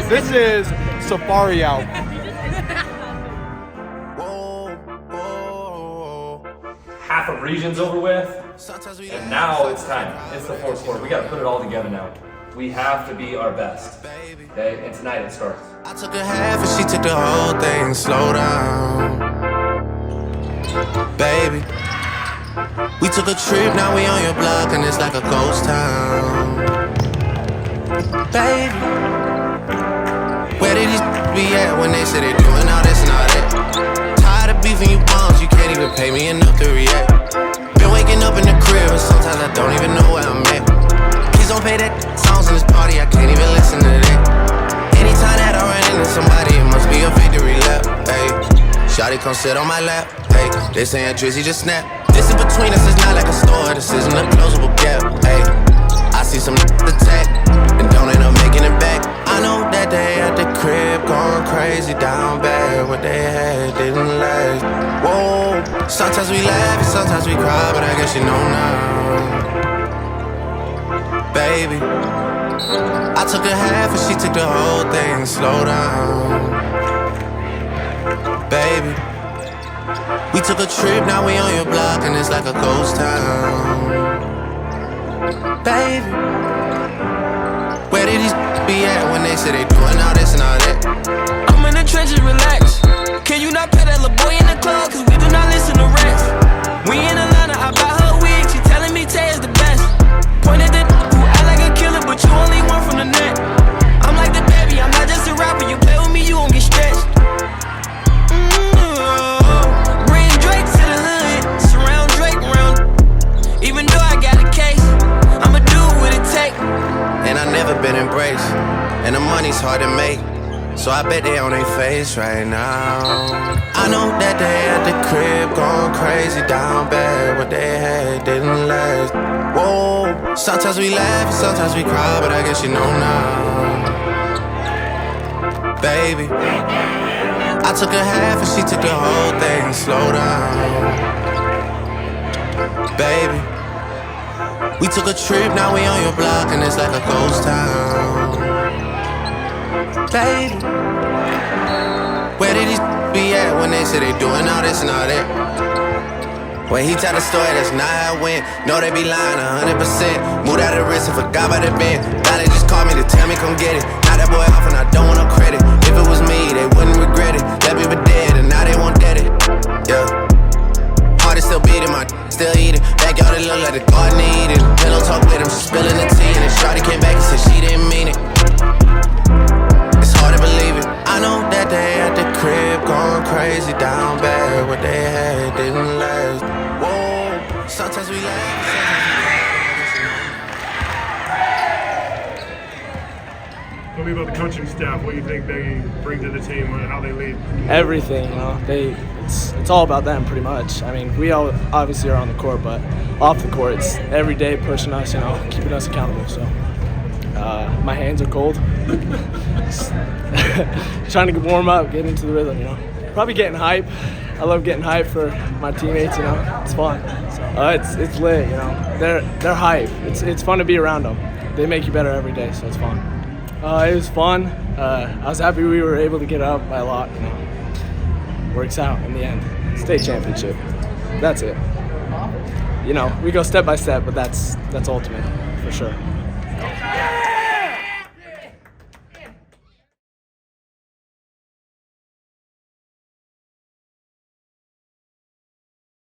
This is Safari out. Half of region's over with, and now it's time. It's the fourth quarter. We got to put it all together now. We have to be our best. Okay, and tonight it starts. I took a half and she took the whole thing. Slow down, baby. We took a trip, now we on your block and it's like a ghost town, baby. Where did these be at when they say they doing all this and all that? Tired of beefing you bums, you can't even pay me enough to react. Been waking up in the crib and sometimes I don't even know where I'm at. Please don't pay that songs in this party, I can't even listen to that. Anytime that I run into somebody, it must be a victory lap, ayy. Shawty come sit on my lap, ayy. They saying Drizzy just snap. This in between us is not like a store, this isn't a closable gap, ayy. I see some attack, and don't end up making it back. I know that they at the crib going crazy down bad. What they had didn't last. Whoa, sometimes we laugh and sometimes we cry, but I guess you know now, baby. I took a half and she took the whole thing. Slow down, baby. We took a trip, now we on your block and it's like a ghost town, baby. Where did these be at when they say they doing all this and all that? I'm in the trenches, relax. Can you not pay that little boy in the club? Cause we do not listen to rats. We in Atlanta, I buy her wig. She telling me Tay is the best. Pointed at who act like a killer, but you only one from the net. I'm like the baby, I'm not just a rapper. You play with me, you won't get stretched. Bring Drake to the hood, surround Drake around. Even though I got a case, I'ma do what it take. And I never been embraced, and the money's hard to make, so I bet they on their face right now. I know that they at the crib going crazy down bad. What they had didn't last. Whoa, sometimes we laugh and sometimes we cry, but I guess you know now, baby. I took a half and she took the whole thing. Slow down, baby. We took a trip, now we on your block and it's like a ghost town, baby. Where did these be at when they say they doing all this and all that? When he tell the story, that's not how it went. No, they be lying 100%. Moved out of the wrist and forgot about the bend. Now they just call me to tell me come get it. Now that boy off and I don't want no credit. If it was me, they wouldn't regret it. Left me for dead and now they won't get it. Yeah. Heart is still beating, my still eating. Backyard it look like the garden eating. Pillow talk with him, she spilling the tea. And then Shawty came back and said she didn't mean it. It's hard to believe it. I know that they at the crib going crazy down bad. What they had didn't last. Whoa, sometimes we laugh, Tell me about the coaching staff. What you think they bring to the team and how they lead? Everything, it's all about them pretty much. I mean, we all obviously are on the court, but off the court, it's every day pushing us, keeping us accountable. So my hands are cold. Trying to warm up, get into the rhythm, Probably getting hype. I love getting hype for my teammates, It's fun. So, it's lit, They're hype. It's fun to be around them. They make you better every day, so it's fun. It was fun. I was happy we were able to get up by a lot, Works out in the end. State championship. That's it. We go step by step, but that's ultimate for sure.